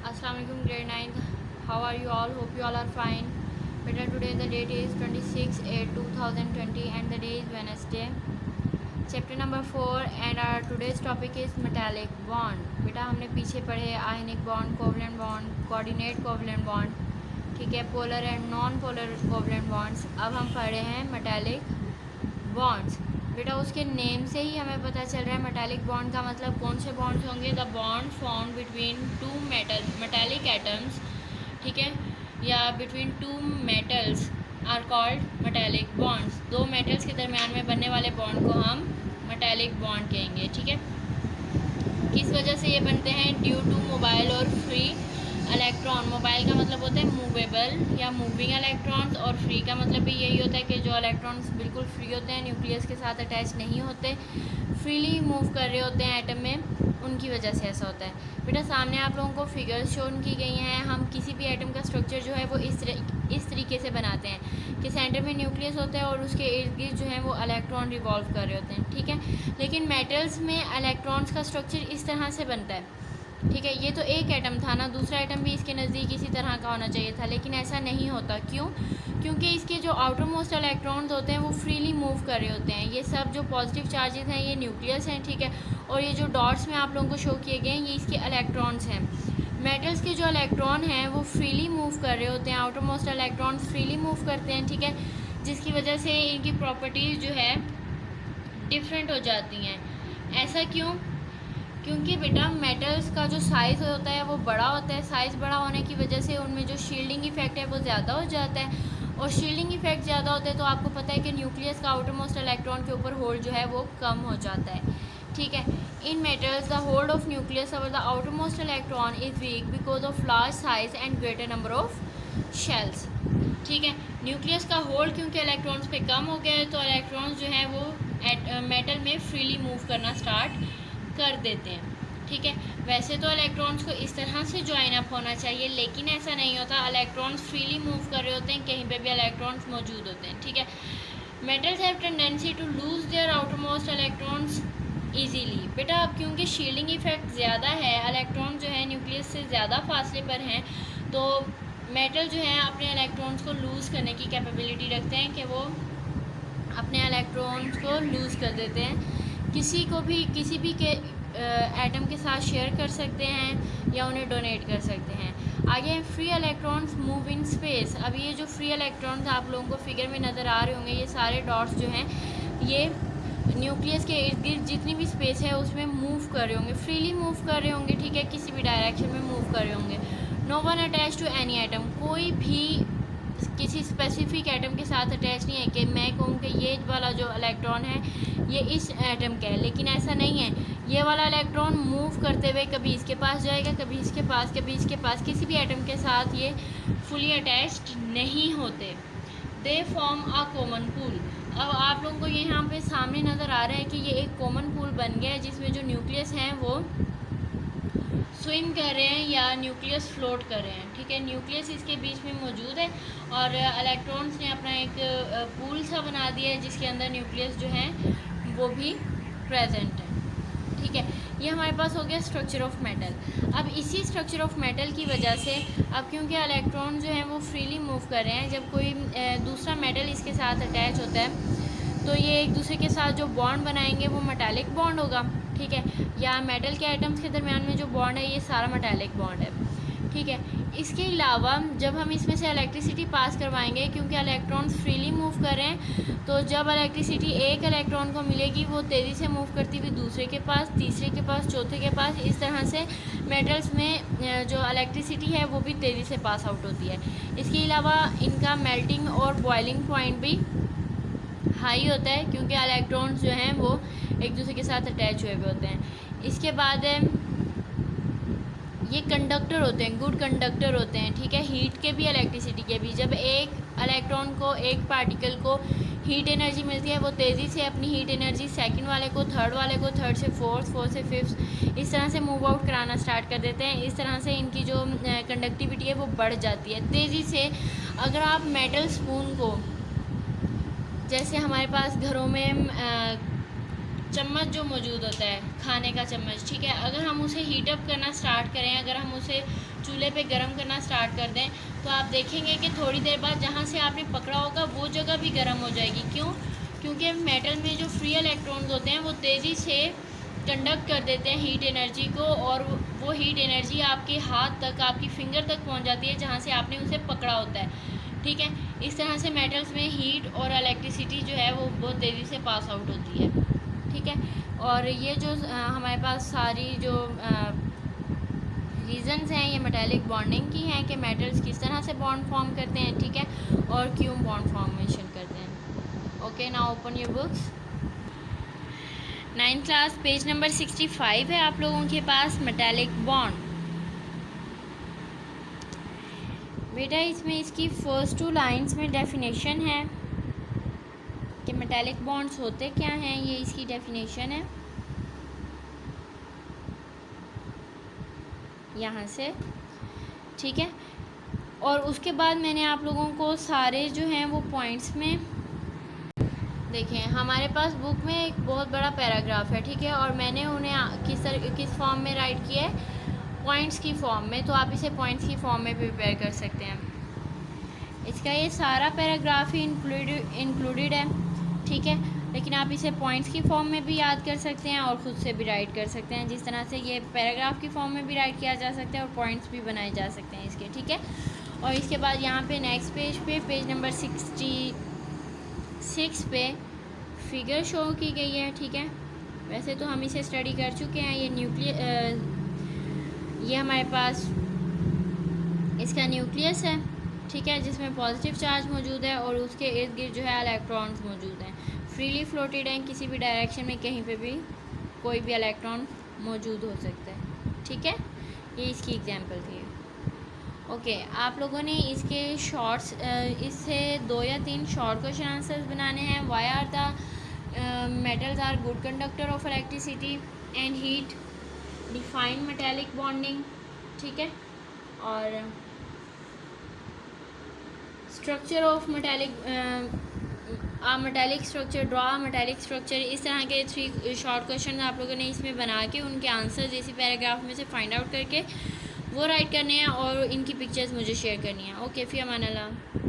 Assalamualaikum grade 9th. How are you all? Hope you all are fine. Beta, today the date is 26/8/2020 and the day is Wednesday. Chapter number 4 and our today's topic is metallic bond. बेटा हमने पीछे पढ़े ionic bond, covalent bond, coordinate covalent bond, ठीक है, polar and non polar covalent bonds. अब हम पढ़ रहे हैं मेटालिक बॉन्ड्स. बेटा उसके नेम से ही हमें पता चल रहा है मेटालिक बॉन्ड का मतलब कौन से बॉन्ड्स होंगे. The bond form between two metallic atoms, ठीक है, या between two metals are called metallic bonds. दो मेटल्स के दरमियान में बनने वाले बॉन्ड को हम मेटालिक बॉन्ड कहेंगे. ठीक है, किस वजह से ये बनते हैं? ड्यू टू मोबाइल और फ्री इलेक्ट्रॉन. मोबाइल का मतलब होता है मूवेबल या मूविंग इलेक्ट्रॉन्स, और फ्री का मतलब भी यही होता है कि जो इलेक्ट्रॉन्स बिल्कुल फ्री होते हैं, न्यूक्लियस के साथ अटैच नहीं होते, फ्रीली मूव कर रहे होते हैं एटम में, उनकी वजह से ऐसा होता है. बेटा सामने आप लोगों को फिगर्स शोन की गई हैं. हम किसी भी एटम का स्ट्रक्चर जो है वो इस तरीके से बनाते हैं कि सेंटर में न्यूक्लियस होता है और उसके इर्द गिर्द जो है वो इलेक्ट्रॉन रिवॉल्व कर रहे होते हैं. ठीक है, लेकिन मेटल्स में इलेक्ट्रॉन्स का स्ट्रक्चर इस तरह से बनता है. ठीक है, ये तो एक एटम था ना, दूसरा एटम भी इसके नज़दीक इसी तरह का होना चाहिए था, लेकिन ऐसा नहीं होता. क्यों? क्योंकि इसके जो आउटर मोस्ट इलेक्ट्रॉन्स होते हैं वो फ्रीली मूव कर रहे होते हैं. ये सब जो पॉजिटिव चार्जेस हैं ये न्यूक्लियस हैं. ठीक है, और ये जो डॉट्स में आप लोगों को शो किए गए हैं ये इसके इलेक्ट्रॉन्स हैं. मेटल्स के जो इलेक्ट्रॉन हैं वो फ्रीली मूव कर रहे होते हैं, outer most electrons freely move करते हैं. ठीक है, जिसकी वजह से इनकी प्रॉपर्टीज़ जो है डिफरेंट हो जाती हैं. ऐसा क्यों? क्योंकि बेटा मेटल्स का जो साइज़ होता है वो बड़ा होता है. साइज़ बड़ा होने की वजह से उनमें जो शील्डिंग इफेक्ट है वो ज़्यादा हो जाता है, और शील्डिंग इफेक्ट ज़्यादा होता है तो आपको पता है कि न्यूक्लियस का आउटर मोस्ट इलेक्ट्रॉन के ऊपर होल्ड जो है वो कम हो जाता है. ठीक है, in metals the hold of nucleus over the outermost electron is weak because of large size and greater number of shells. ठीक है, न्यूक्लियस का होल्ड क्योंकि इलेक्ट्रॉन्स पे कम हो गया है तो इलेक्ट्रॉन्स जो है वो मेटल में फ्रीली मूव करना स्टार्ट कर देते हैं. ठीक है, वैसे तो इलेक्ट्रॉन्स को इस तरह से ज्वाइन अप होना चाहिए, लेकिन ऐसा नहीं होता. इलेक्ट्रॉन्स फ्रीली मूव कर रहे होते हैं, कहीं पे भी इलेक्ट्रॉन्स मौजूद होते हैं. ठीक है, metals have tendency to lose their outermost electrons easily. बेटा अब क्योंकि शील्डिंग इफेक्ट ज़्यादा है, इलेक्ट्रॉन जो है न्यूक्लियस से ज़्यादा फासले पर हैं, तो मेटल जो है अपने इलेक्ट्रॉन्स को लूज़ करने की कैपेबिलिटी रखते हैं कि वो अपने इलेक्ट्रॉन्स को लूज़ कर देते हैं. किसी भी के एटम के साथ शेयर कर सकते हैं या उन्हें डोनेट कर सकते हैं. आगे free electrons move in space. अब ये जो फ्री इलेक्ट्रॉन्स आप लोगों को फिगर में नज़र आ रहे होंगे, ये सारे डॉट्स जो हैं ये न्यूक्लियस के इर्द गिर्द जितनी भी स्पेस है उसमें मूव कर रहे होंगे, फ्रीली मूव कर रहे होंगे. ठीक है, किसी भी डायरेक्शन में मूव कर रहे होंगे. No one attach to any atom. कोई भी किसी स्पेसिफिक एटम के साथ अटैच नहीं है कि मैं कहूँ कि ये वाला जो इलेक्ट्रॉन है ये इस एटम का है, लेकिन ऐसा नहीं है. ये वाला इलेक्ट्रॉन मूव करते हुए कभी इसके पास जाएगा, कभी इसके पास, कभी इसके पास. किसी भी एटम के साथ ये फुली अटैच्ड नहीं होते. They form a common pool. अब आप लोगों को यहाँ पे सामने नज़र आ रहा है कि ये एक कॉमन पूल बन गया है जिसमें जो न्यूक्लियस हैं वो स्विम कर रहे हैं या न्यूक्लियस फ्लोट कर रहे हैं. ठीक है, न्यूक्लियस इसके बीच में मौजूद है और इलेक्ट्रॉन्स ने अपना एक पूल सा बना दिया है जिसके अंदर न्यूक्लियस जो है वो भी प्रेजेंट है. ठीक है, ये हमारे पास हो गया स्ट्रक्चर ऑफ मेटल. अब इसी स्ट्रक्चर ऑफ मेटल की वजह से अब क्योंकि इलेक्ट्रॉन जो हैं वो फ्रीली मूव कर रहे हैं, जब कोई दूसरा मेटल इसके साथ अटैच होता है तो ये एक दूसरे के साथ जो बॉन्ड बनाएंगे वो मेटालिक बॉन्ड होगा. ठीक है, या मेटल के एटम्स के दरमियान में जो बॉन्ड है ये सारा मेटालिक बॉन्ड है. ठीक है, इसके अलावा जब हम इसमें से इलेक्ट्रिसिटी पास करवाएंगे, क्योंकि इलेक्ट्रॉन्स फ्रीली मूव कर रहे हैं, तो जब इलेक्ट्रिसिटी एक इलेक्ट्रॉन को मिलेगी वो तेज़ी से मूव करती हुई दूसरे के पास, तीसरे के पास, चौथे के पास. इस तरह से मेटल्स में जो इलेक्ट्रिसिटी है वो भी तेज़ी से पास आउट होती है. इसके अलावा इनका मेल्टिंग और बॉइलिंग पॉइंट भी हाई होता है क्योंकि इलेक्ट्रॉन्स जो हैं वो एक दूसरे के साथ अटैच हुए हुए होते हैं. इसके बाद ये कंडक्टर होते हैं, गुड कंडक्टर होते हैं. ठीक है, हीट के भी इलेक्ट्रिसिटी के भी. जब एक इलेक्ट्रॉन को, एक पार्टिकल को हीट एनर्जी मिलती है वो तेज़ी से अपनी हीट एनर्जी सेकंड वाले को, थर्ड वाले को, थर्ड से फोर्थ, फोर्थ से फिफ्थ, इस तरह से मूव आउट कराना स्टार्ट कर देते हैं. इस तरह से इनकी जो कंडक्टिविटी है वो बढ़ जाती है तेज़ी से. अगर आप मेटल स्पून को, जैसे हमारे पास घरों में चम्मच जो मौजूद होता है खाने का चम्मच, ठीक है, अगर हम उसे हीटअप करना स्टार्ट करें, अगर हम उसे चूल्हे पे गरम करना स्टार्ट कर दें तो आप देखेंगे कि थोड़ी देर बाद जहाँ से आपने पकड़ा होगा वो जगह भी गर्म हो जाएगी। क्यों? क्योंकि मेटल में जो फ्री इलेक्ट्रॉन्स होते हैं वो तेज़ी से कंडक्ट कर देते हैं हीट एनर्जी को, और वो हीट एनर्जी आपके हाथ तक, आपकी फिंगर तक पहुंच जाती है जहां से आपने उसे पकड़ा होता है। ठीक है, इस तरह से मेटल्स में हीट और इलेक्ट्रिसिटी जो है वो बहुत तेज़ी से पास आउट होती है। ठीक है, और ये जो हमारे पास सारी जो रीज़न्स हैं ये मेटालिक बॉन्डिंग की हैं कि मेटल्स किस तरह से बॉन्ड फॉर्म करते हैं। ठीक है, और क्यों बॉन्ड फॉर्मेशन करते हैं। Okay, now open your books. 9th class page number 65 है आप लोगों के पास, मेटालिक बॉन्ड। बेटा इसमें इसकी फर्स्ट 2 लाइंस में डेफिनेशन है कि मेटालिक बॉन्ड्स होते क्या हैं, ये इसकी डेफिनेशन है यहाँ से। ठीक है, और उसके बाद मैंने आप लोगों को सारे जो हैं वो पॉइंट्स में देखें, हमारे पास बुक में एक बहुत बड़ा पैराग्राफ है। ठीक है, और मैंने उन्हें किस फॉर्म में राइट किया है, पॉइंट्स की फॉर्म में, तो आप इसे पॉइंट्स की फॉर्म में प्रिपेयर कर सकते हैं। इसका ये सारा पैराग्राफ ही इंक्लूडेड है। ठीक है, लेकिन आप इसे पॉइंट्स की फॉर्म में भी याद कर सकते हैं और ख़ुद से भी राइट कर सकते हैं, जिस तरह से ये पैराग्राफ की फॉर्म में भी राइट किया जा सकता है और पॉइंट्स भी बनाए जा सकते हैं इसके। ठीक है, और इसके बाद यहाँ पे नेक्स्ट पेज नंबर 66 पे फिगर शो की गई है। ठीक है, वैसे तो हम इसे स्टडी कर चुके हैं। ये हमारे पास इसका न्यूक्लियस है। ठीक है, जिसमें पॉजिटिव चार्ज मौजूद है और उसके इर्द गिर्द जो है इलेक्ट्रॉन्स मौजूद हैं, फ्रीली फ्लोटेड हैं, किसी भी डायरेक्शन में कहीं पे भी कोई भी इलेक्ट्रॉन मौजूद हो सकता है। ठीक है, ये इसकी एग्जांपल थी। ओके, आप लोगों ने इसके शॉर्ट्स इससे 2 या 3 शॉर्ट क्वेश्चन आंसर्स बनाने हैं। Why are the metals are good conductor of electricity and heat, define metallic bonding. ठीक है, और structure of metallic structure, draw metallic structure. इस तरह के 3 शॉर्ट क्वेश्चन आप लोगों ने इसमें बना के उनके आंसर्स इसी पैराग्राफ में से फाइंड आउट करके वो राइट करने हैं और इनकी पिक्चर्स मुझे शेयर करनी है। ओके, फ़ी अमान अल्लाह।